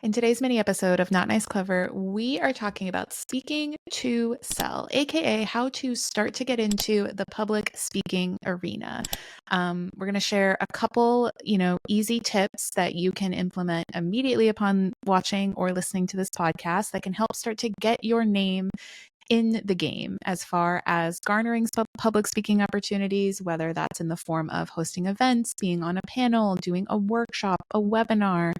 In today's mini episode of Not Nice Clever, we are talking about speaking to sell, aka how to start to get into the public speaking arena. We're going to share a couple, easy tips that you can implement immediately upon watching or listening to this podcast that can help start to get your name in the game as far as garnering public speaking opportunities, whether that's in the form of hosting events, being on a panel, doing a workshop, a webinar.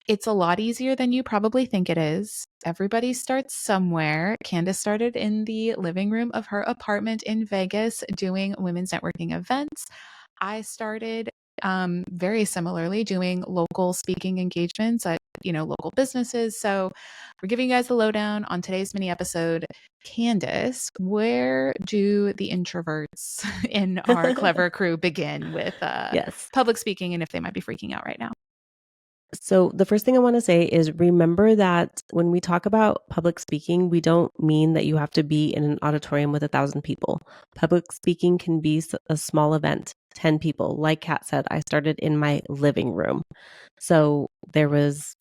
It's a lot easier than you probably think it is. Everybody starts somewhere. Candace started in the living room of her apartment in Vegas doing women's networking events. I started very similarly doing local speaking engagements at local businesses. So we're giving you guys the lowdown on today's mini episode. Candace, where do the introverts in our clever crew begin with Yes. public speaking, and if they might be freaking out right now? So the first thing I want to say is remember that when we talk about public speaking, we don't mean that you have to be in an auditorium with 1,000 people. Public speaking can be a small event, 10 people. Like Kat said, I started in my living room. So there was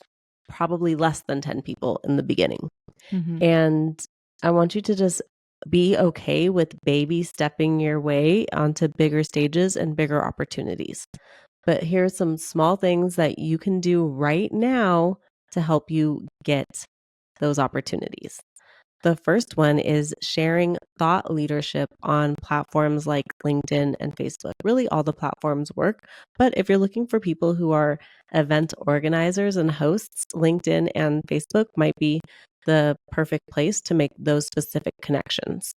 probably less than 10 people in the beginning. Mm-hmm. And I want you to just be okay with baby stepping your way onto bigger stages and bigger opportunities. But here's some small things that you can do right now to help you get those opportunities. The first one is sharing thought leadership on platforms like LinkedIn and Facebook. Really, all the platforms work. But if you're looking for people who are event organizers and hosts, LinkedIn and Facebook might be the perfect place to make those specific connections.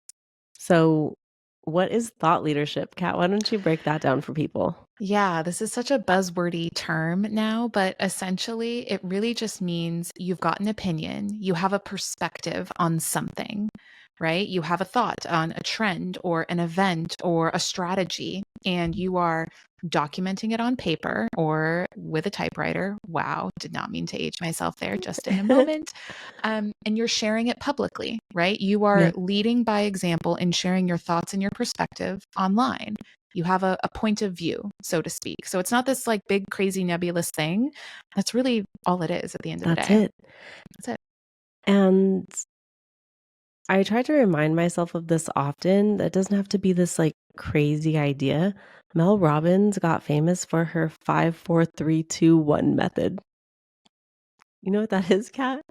So, what is thought leadership, Kat? Why don't you break that down for people? Yeah, this is such a buzzwordy term now, but essentially it really just means you've got an opinion, you have a perspective on something, right? You have a thought on a trend or an event or a strategy, and you are documenting it on paper or with a typewriter. Wow, did not mean to age myself there, just in a moment. And you're sharing it publicly, right? You are Yeah. leading by example in sharing your thoughts and your perspective online. You have a point of view, so to speak. So it's not this like big, crazy, nebulous thing. That's really all it is at the end of the That's day. it. That's it. And I try to remind myself of this often. That doesn't have to be this like crazy idea. Mel Robbins got famous for her 5, 4, 3, 2, 1 method. You know what that is, Kat?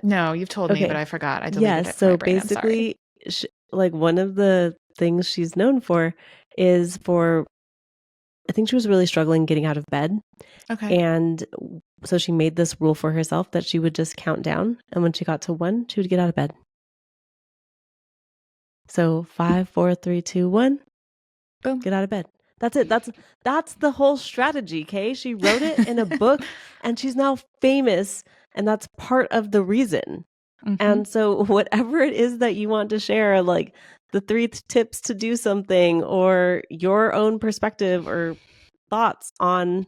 No, you've told me, but Okay. I forgot. I deleted Yes. it from my So brain. I'm sorry. basically, like one of the things she's known for is for, I think she was really struggling getting out of bed. Okay. And so she made this rule for herself that she would just count down. And when she got to 1, she would get out of bed. So 5, 4, 3, 2, 1, Boom. get out of bed. That's it. That's the whole strategy, Kay. She wrote it in a book and she's now famous, and that's part of the reason. Mm-hmm. And so whatever it is that you want to share, like the 3 tips to do something or your own perspective or thoughts on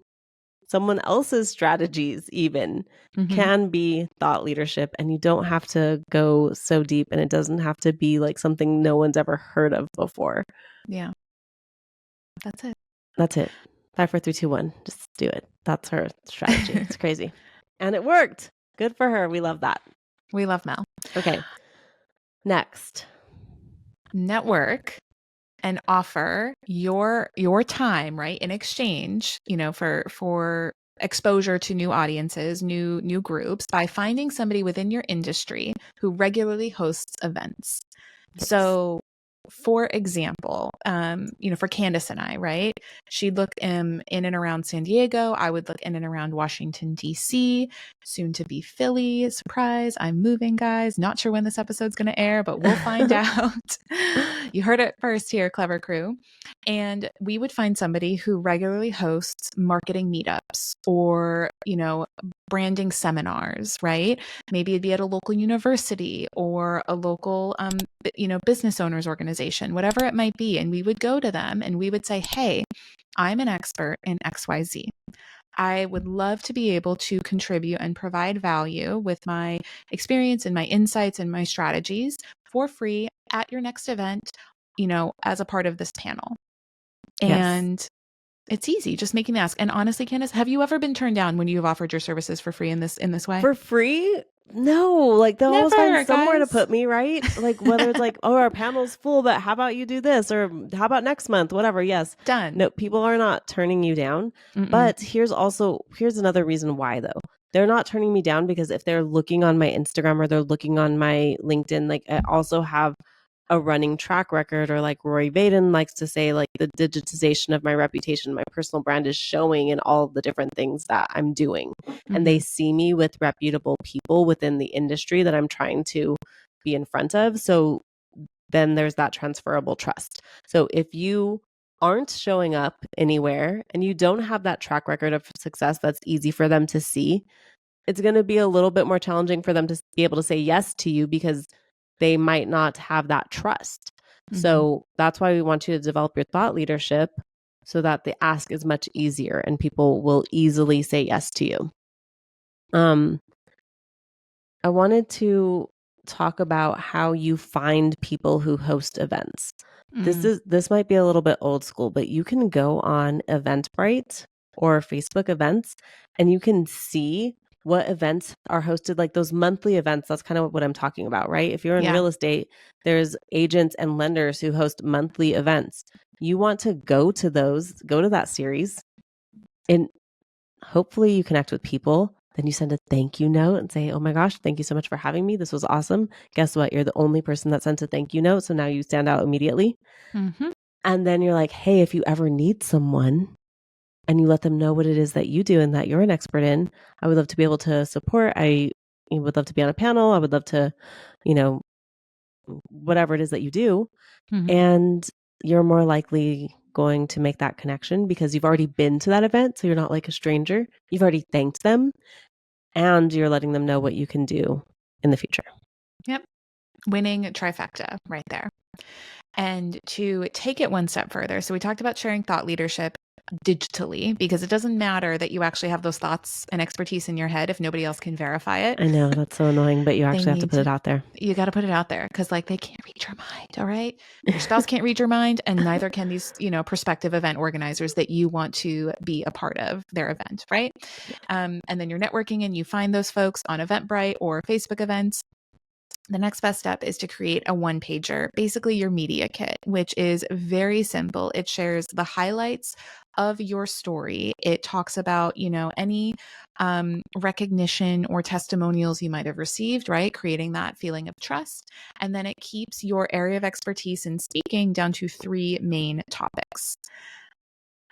someone else's strategies even Mm-hmm. can be thought leadership, and you don't have to go so deep, and it doesn't have to be like something no one's ever heard of before. Yeah. That's it. That's it. 5, 4, 3, 2, 1. Just do it. That's her strategy. It's crazy. And it worked. Good for her. We love that. We love Mel. Okay. Next. Network and offer your time, right, in exchange, for exposure to new audiences, new groups, by finding somebody within your industry who regularly hosts events. Yes. So for example, for Candace and I, right? She'd look in and around San Diego. I would look in and around Washington, D.C., soon to be Philly. Surprise, I'm moving, guys. Not sure when this episode's going to air, but we'll find out. You heard it first here, Clever Crew. And we would find somebody who regularly hosts marketing meetups or, branding seminars, right? Maybe it'd be at a local university or a local, business owners organization, whatever it might be. And we would go to them and we would say, hey, I'm an expert in XYZ. I would love to be able to contribute and provide value with my experience and my insights and my strategies for free at your next event, as a part of this panel. Yes. And It's easy, just making the ask. And honestly, Candace, have you ever been turned down when you've offered your services for free in this way? For free? No, like, they'll always find Never, somewhere to guys. put me, right? Like, whether it's like, "Oh, our panel's full, but how about you do this?" Or, "How about next month?" Whatever, yes. Done. No, people are not turning you down, Mm-mm. but here's another reason why, though. They're not turning me down because if they're looking on my Instagram or they're looking on my LinkedIn, like, I also have a running track record, or like Roy Vaden likes to say, like, the digitization of my reputation, my personal brand is showing in all of the different things that I'm doing. And Mm-hmm. they see me with reputable people within the industry that I'm trying to be in front of. So then there's that transferable trust. So if you aren't showing up anywhere and you don't have that track record of success that's easy for them to see, it's going to be a little bit more challenging for them to be able to say yes to you because they might not have that trust. Mm-hmm. So that's why we want you to develop your thought leadership so that the ask is much easier and people will easily say yes to you. Um, I wanted to talk about how you find people who host events. Mm. This might be a little bit old school, but you can go on Eventbrite or Facebook events and you can see what events are hosted, like those monthly events. That's kind of what I'm talking about, right? If you're in Yeah. real estate, there's agents and lenders who host monthly events. You want to go to those, go to that series, and hopefully you connect with people. Then you send a thank you note and say, "Oh my gosh, thank you so much for having me. This was awesome." Guess what? You're the only person that sent a thank you note. So now you stand out immediately. Mm-hmm. And then you're like, "Hey, if you ever need someone," and you let them know what it is that you do and that you're an expert in, I would love to be able to support. I would love to be on a panel. I would love to, you know, whatever it is that you do. Mm-hmm. And you're more likely going to make that connection because you've already been to that event. So you're not like a stranger. You've already thanked them and you're letting them know what you can do in the future. Yep. Winning trifecta right there. And to take it one step further, so we talked about sharing thought leadership digitally because it doesn't matter that you actually have those thoughts and expertise in your head if nobody else can verify it. I know that's so annoying, but you They actually have to need put it to, out there. you got to put it out there because like they can't read your mind. All right. Your spouse can't read your mind and neither can these, prospective event organizers that you want to be a part of their event. Right. And then you're networking and you find those folks on Eventbrite or Facebook events. The next best step is to create a one pager, basically your media kit, which is very simple. It shares the highlights of your story. It talks about, any recognition or testimonials you might have received, right? Creating that feeling of trust. And then it keeps your area of expertise in speaking down to three main topics.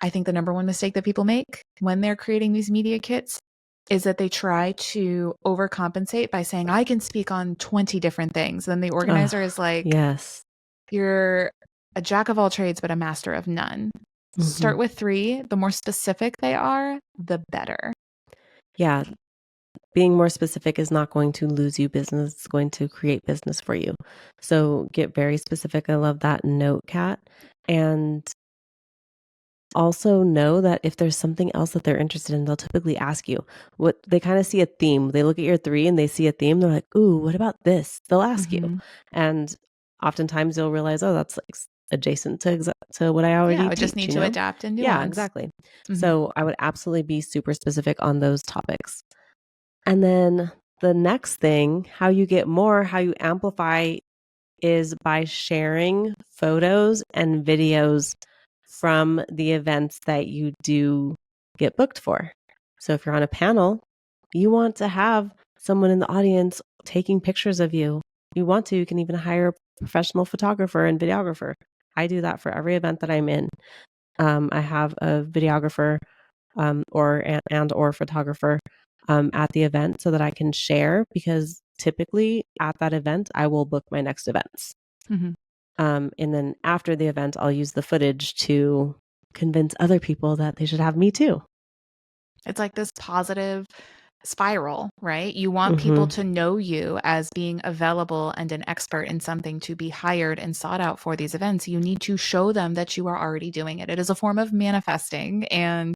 I think the number one mistake that people make when they're creating these media kits is that they try to overcompensate by saying, I can speak on 20 different things. Then the organizer is Oh, like, yes. you're a jack of all trades, but a master of none. Hmm. Start with three. The more specific they are, the better. Yeah. Being more specific is not going to lose you business. It's going to create business for you. So get very specific. I love that note, Kat. And also know that if there's something else that they're interested in, they'll typically ask you. What they kind of see a theme. They look at your three and they see a theme. They're like, "Ooh, what about this?" They'll ask you, Mm-hmm. and oftentimes you'll realize, "Oh, that's like adjacent to what I Yeah, already I would just teach." need You to know? adapt and Yeah, nuance. exactly. Mm-hmm. So I would absolutely be super specific on those topics. And then the next thing, how you amplify is by sharing photos and videos from the events that you do get booked for. So if you're on a panel, you want to have someone in the audience taking pictures of you. You can even hire a professional photographer and videographer. I do that for every event that I'm in. I have a videographer or photographer at the event so that I can share because typically at that event I will book my next events. Mm-hmm. And then after the event, I'll use the footage to convince other people that they should have me too. It's like this positive spiral, right? You want people Hmm. to know you as being available and an expert in something to be hired and sought out for these events. You need to show them that you are already doing it. It is a form of manifesting and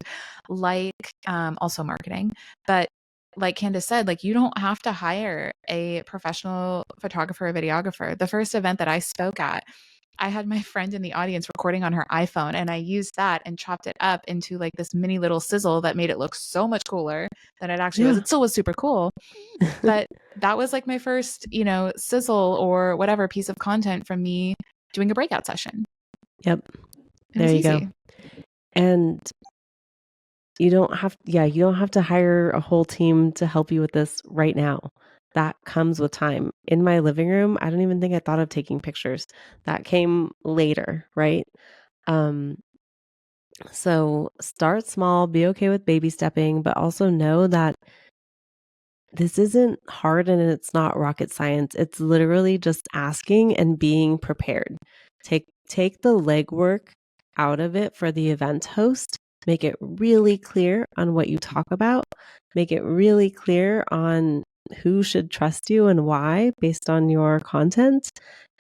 like also marketing. But like Candace said, like you don't have to hire a professional photographer or videographer. The first event that I spoke at, I had my friend in the audience recording on her iPhone, and I used that and chopped it up into like this mini little sizzle that made it look so much cooler than it actually was. Yeah. It still was super cool, but that was like my first, sizzle or whatever piece of content from me doing a breakout session. Yep. It There was you go. easy. And you don't have to hire a whole team to help you with this right now. That comes with time. In my living room, I don't even think I thought of taking pictures. That came later, right? Um, so start small, be okay with baby stepping, but also know that this isn't hard and it's not rocket science. It's literally just asking and being prepared. Take the legwork out of it for the event host. Make it really clear on what you talk about. Make it really clear on who should trust you and why based on your content.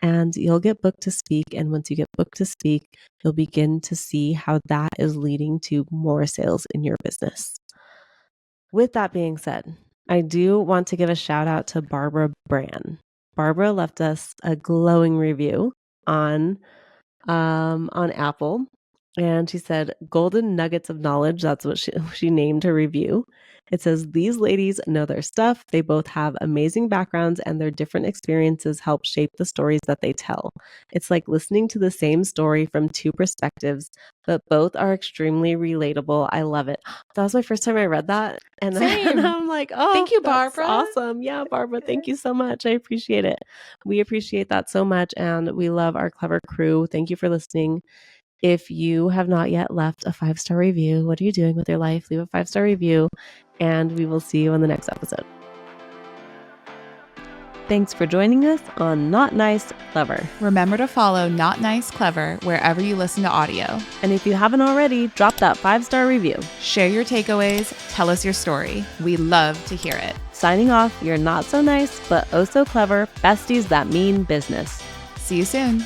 And you'll get booked to speak. And once you get booked to speak, you'll begin to see how that is leading to more sales in your business. With that being said, I do want to give a shout out to Barbara Brand. Barbara left us a glowing review on Apple, and she said golden nuggets of knowledge. That's what she named her review. It says these ladies know their stuff. They both have amazing backgrounds and their different experiences help shape the stories that they tell. It's like listening to the same story from two perspectives, but both are extremely relatable. I love it. That was my first time I read that. And Same. I'm like, oh, Thank you, that's Barbara. awesome. Yeah, Barbara, thank you so much. I appreciate it. We appreciate that so much. And we love our clever crew. Thank you for listening. If you have not yet left a 5-star review, what are you doing with your life? Leave a 5-star review, and we will see you on the next episode. Thanks for joining us on Not Nice, Clever. Remember to follow Not Nice Clever wherever you listen to audio. And if you haven't already, drop that 5-star review. Share your takeaways. Tell us your story. We love to hear it. Signing off, you're not so nice, but oh so clever besties that mean business. See you soon.